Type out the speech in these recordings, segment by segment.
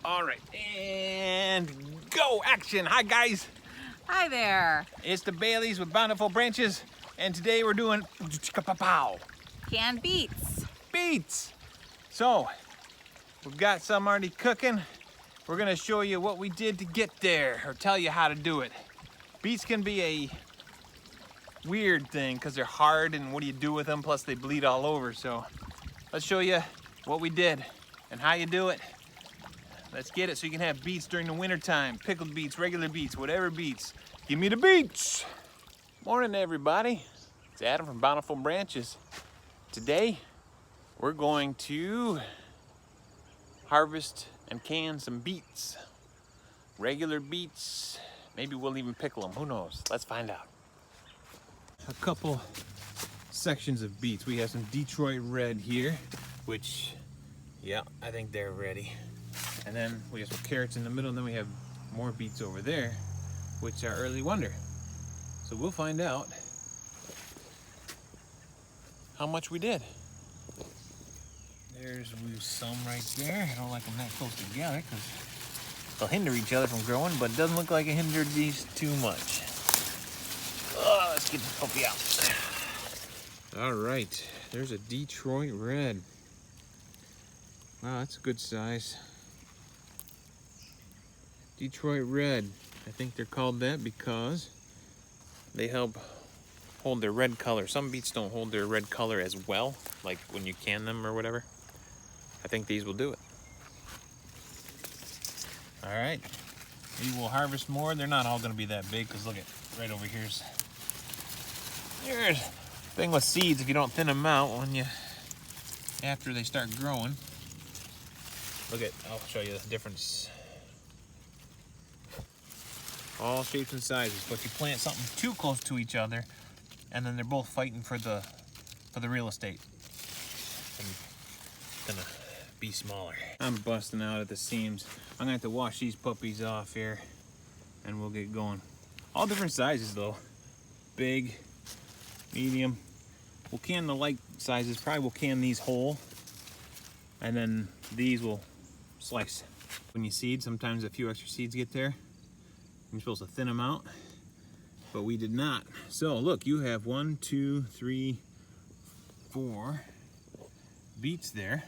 All right, and go, action. Hi, guys. Hi there. It's the Baileys with Bountiful Branches, and today we're doing Canned beets. beets. So, we've got some already cooking. We're gonna show you what we did to get there, or tell you how to do it. Beets can be a weird thing because they're hard, and what do you do with them? Plus, they bleed all over. So, let's show you what we did and how you do it. Let's get it so you can have beets during the winter time. Pickled beets, regular beets, whatever beets. Give me the beets. Morning, everybody. It's Adam from Bountiful Branches. Today, we're going to harvest and can some beets. Regular beets. Maybe we'll even pickle them. Who knows? Let's find out. A couple sections of beets. We have some Detroit Red here, which, yeah, I think they're ready. And then we have some carrots in the middle, and then we have more beets over there, which are early wonder. So we'll find out how much we did. There's some right there. I don't like them that close together because they'll hinder each other from growing, but it doesn't look like it hindered these too much. Oh, let's get this puppy out. All right, there's a Detroit Red. Wow, that's a good size. Detroit Red. I think they're called that because they help hold their red color. Some beets don't hold their red color as well, like when you can them or whatever. I think these will do it. All right, maybe we'll harvest more. They're not all gonna be that big because look at right over here's the thing with seeds. If you don't thin them out after they start growing, look at, I'll show you the difference. All shapes and sizes, but if you plant something too close to each other, and then they're both fighting for the real estate, and it's gonna be smaller. I'm busting out at the seams. I'm gonna have to wash these puppies off here, and we'll get going. All different sizes though, big, medium. We'll can the light sizes. Probably we'll can these whole, and then these will slice. When you seed, sometimes a few extra seeds get there. You're supposed to thin them out, but we did not. So look, you have 1, 2, 3, 4 beets there.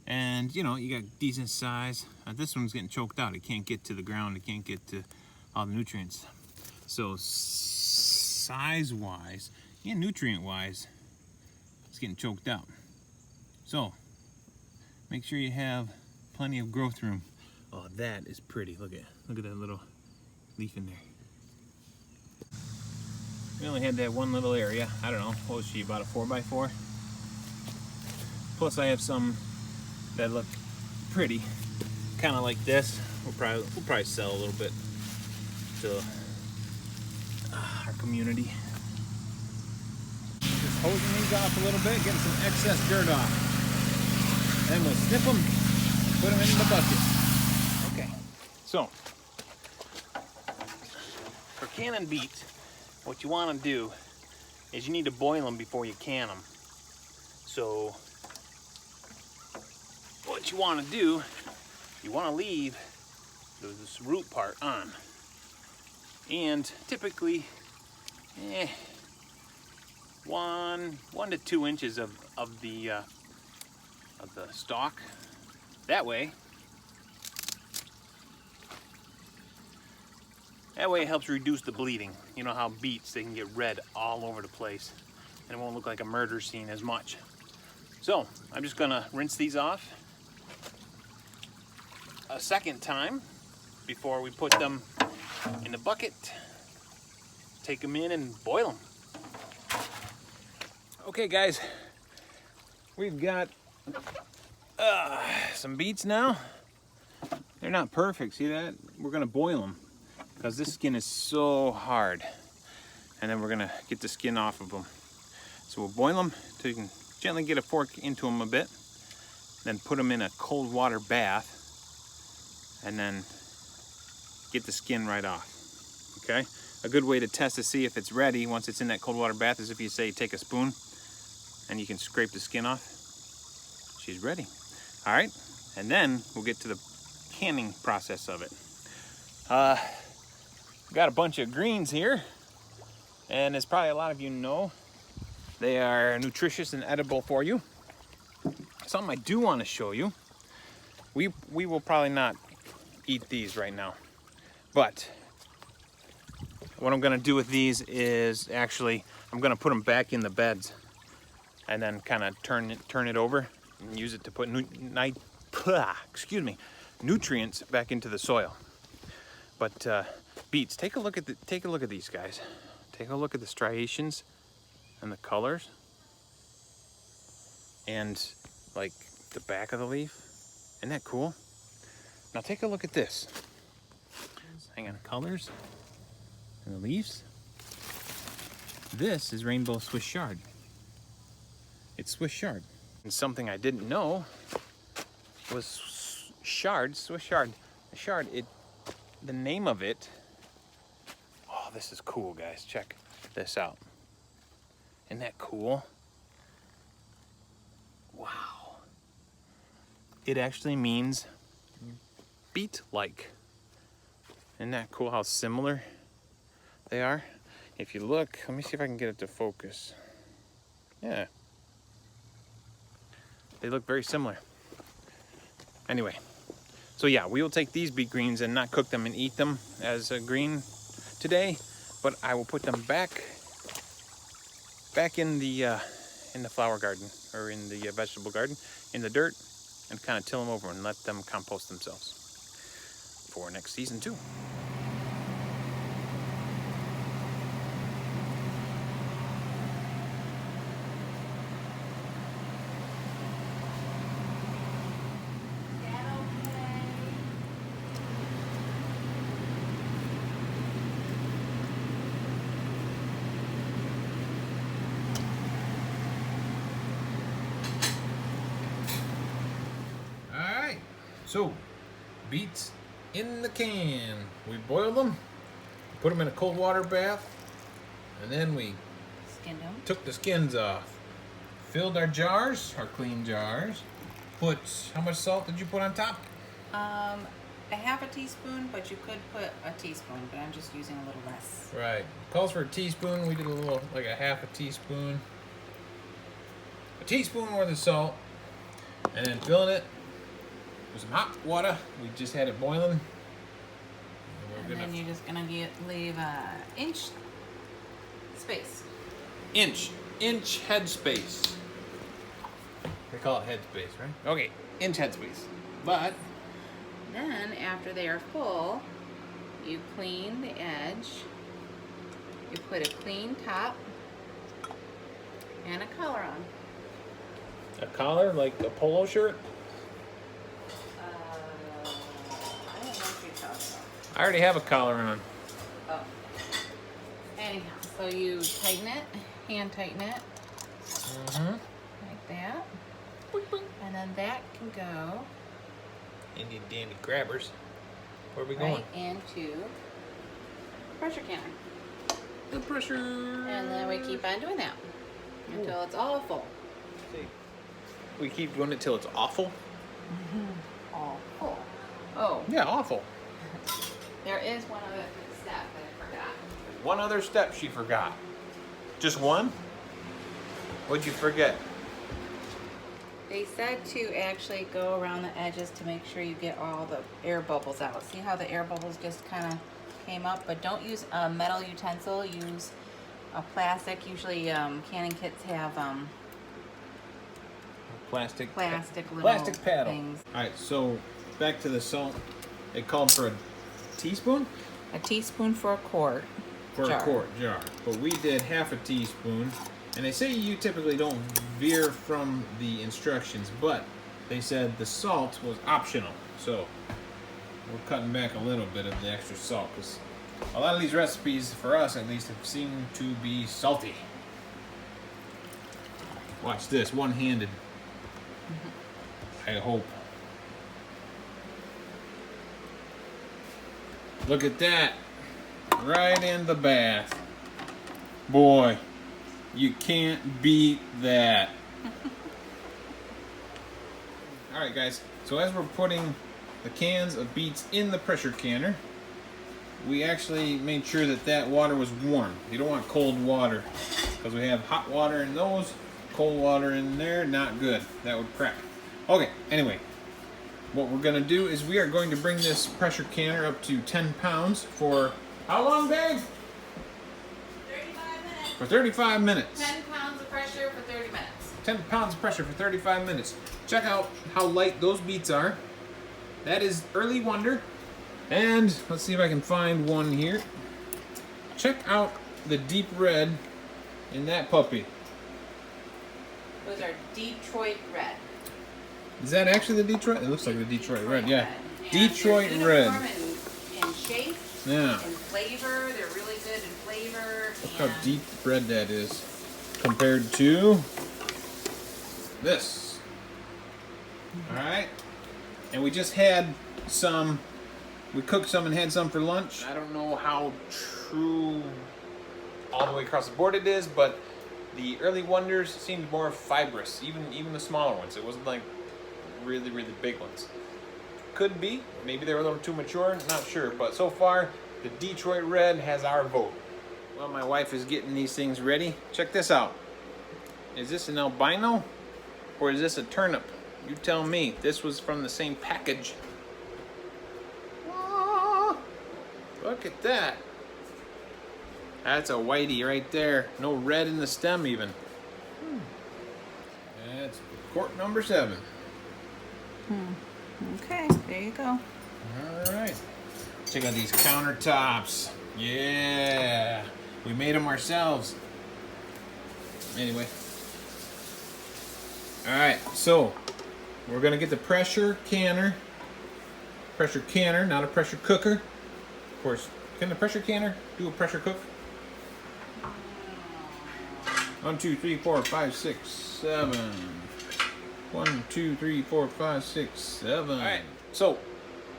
And you know, you got decent size. This one's getting choked out. It can't get to the ground. It can't get to all the nutrients. So size-wise and nutrient-wise, it's getting choked out. So make sure you have plenty of growth room. Oh, that is pretty. Look at that little leaf in there. We only had that one little area. I don't know, what was she, about a 4x4? Plus I have some that look pretty, kind of like this. We'll probably sell a little bit to our community. Just hosing these off a little bit, getting some excess dirt off. Then we'll snip them, put them in the bucket. Okay, so for canning beets, what you want to do is you need to boil them before you can them. So what you want to do, you want to leave this root part on, and typically 1 to 2 inches of the stalk. That way it helps reduce the bleeding. You know how beets, they can get red all over the place, and it won't look like a murder scene as much. So I'm just gonna rinse these off a second time before we put them in the bucket. Take them in and boil them. Okay guys, we've got some beets now. They're not perfect, see that? We're gonna boil them because this skin is so hard, and then we're gonna get the skin off of them. So we'll boil them till you can gently get a fork into them a bit, then put them in a cold water bath, and then get the skin right off. Okay, a good way to test to see if it's ready once it's in that cold water bath is if you say take a spoon and you can scrape the skin off. She's ready. All right, and then we'll get to the canning process of it. Got a bunch of greens here, and as probably a lot of you know, they are nutritious and edible for you. Something I do want to show you. We will probably not eat these right now, but what I'm gonna do with these is actually I'm gonna put them back in the beds and then kind of turn it over and use it to put nutrients back into the soil. But beets, take a look at these guys. Take a look at the striations and the colors and like the back of the leaf. Isn't that cool? Now take a look at this. Hang on, colors and the leaves. This is rainbow Swiss chard. It's Swiss chard. And something I didn't know was chard, Swiss chard. The chard, the name of it, oh, this is cool, guys. Check this out. Isn't that cool? Wow. It actually means beet-like. Isn't that cool how similar they are? If you look, let me see if I can get it to focus. Yeah. They look very similar. Anyway, so yeah, we will take these beet greens and not cook them and eat them as a green today, but I will put them back in the flower garden, or in the vegetable garden, in the dirt, and kind of till them over and let them compost themselves for next season too. So, beets in the can. We boiled them, put them in a cold water bath, and then we Skinned them. Took the skins off. Filled our jars, our clean jars. Put, how much salt did you put on top? A half a teaspoon, but you could put a teaspoon, but I'm just using a little less. Right. Calls for a teaspoon. We did a little, like a half a teaspoon. A teaspoon worth of salt. And then filling it with some hot water. We just had it boiling. And then you're just gonna leave inch space. Inch head space. They call it head space, right? Okay, inch head space. But then after they are full, you clean the edge. You put a clean top and a collar on. a collar, like a polo shirt? I don't know what you're talking about. I already have a collar on. Oh. Anyhow, so you tighten it, hand tighten it. Mm-hmm. Like that. And then that can go Indian dandy grabbers. Where are we right going? into the pressure canner. The pressure. And then we keep on doing that until it's all full. See. We keep doing it till it's awful? All full. Oh, Yeah, awful. there is one other step that I forgot. One other step she forgot. Just one? What'd you forget? They said to actually go around the edges to make sure you get all the air bubbles out. See how the air bubbles just kind of came up? But don't use a metal utensil. Use a plastic. Usually canning kits have Plastic little paddle. things. Alright, so back to the salt. They called for a teaspoon? A teaspoon for a quart. For jar. a quart jar. But we did half a teaspoon. And they say you typically don't veer from the instructions, but they said the salt was optional. So we're cutting back a little bit of the extra salt because a lot of these recipes, for us at least, have seemed to be salty. Watch this, one-handed. I hope. Look at that. Right in the bath. Boy. You can't beat that. Alright guys, so as we're putting the cans of beets in the pressure canner. We actually made sure that that water was warm. You don't want cold water because we have hot water in those. Cold water in there, not good. That would crack. Okay, anyway, what we're gonna do is we are going to bring this pressure canner up to 10 pounds for how long, babe? 35 minutes. For 35 minutes. 10 pounds of pressure for 30 minutes. 10 pounds of pressure for 35 minutes. Check out how light those beets are. That is Early Wonder. And let's see if I can find one here. Check out the deep red in that puppy. Those are Detroit red. Is that actually the Detroit? It looks like the Detroit red, yeah. And Detroit they're red. uniform in shape, Yeah. in flavor. They're really good in flavor. Look how deep red that is compared to this. Alright. And we just had some, we cooked some and had some for lunch. I don't know how true all the way across the board it is, but the Early Wonders seemed more fibrous, even the smaller ones. It wasn't like really, really big ones. Could be. Maybe they were a little too mature. Not sure. But so far, the Detroit Red has our vote. Well, my wife is getting these things ready. Check this out. Is this an albino or is this a turnip? You tell me. This was from the same package. Oh, look at that. That's a whitey right there. No red in the stem even. That's quart number 7. Okay, there you go. All right. Check out these countertops. Yeah. We made them ourselves. Anyway. All right, so we're gonna get the pressure canner. Pressure canner, not a pressure cooker. Of course, can the pressure canner do a pressure cook? 1, 2, 3, 4, 5, 6, 7. 1, 2, 3, 4, 5, 6, 7. All right, so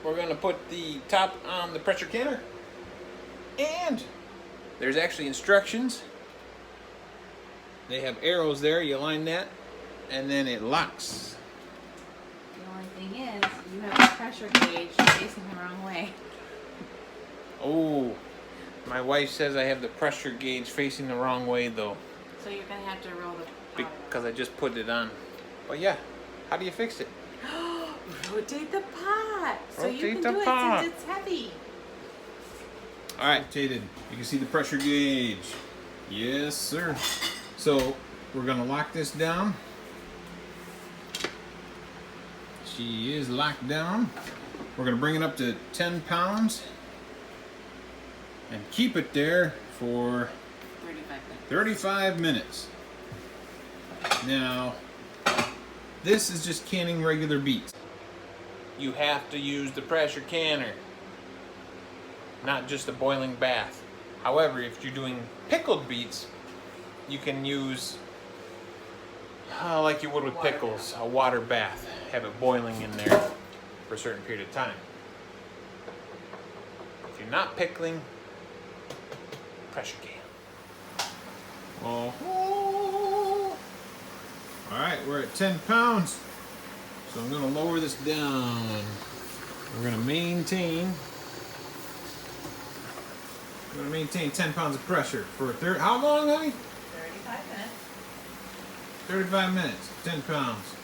we're gonna put the top on the pressure canner, and there's actually instructions. They have arrows there. You align that, and then it locks. The only thing is, you have a pressure gauge facing the wrong way. Oh, my wife says I have the pressure gauge facing the wrong way though. So you're gonna have to roll the Because I just put it on. But yeah, how do you fix it? Rotate the pot. So you Rotate can the do pot. it since it's heavy. All right, rotated. You can see the pressure gauge. Yes, sir. So we're gonna lock this down. She is locked down. We're gonna bring it up to 10 pounds and keep it there for 35 minutes. Now, this is just canning regular beets. You have to use the pressure canner, not just a boiling bath. However, if you're doing pickled beets, you can use, like you would with pickles, a water bath. Have it boiling in there for a certain period of time. If you're not pickling, pressure can. Oh. All right, we're at 10 pounds. So I'm gonna lower this down. We're gonna maintain 10 pounds of pressure for how long, honey? 35 minutes. 35 minutes, 10 pounds.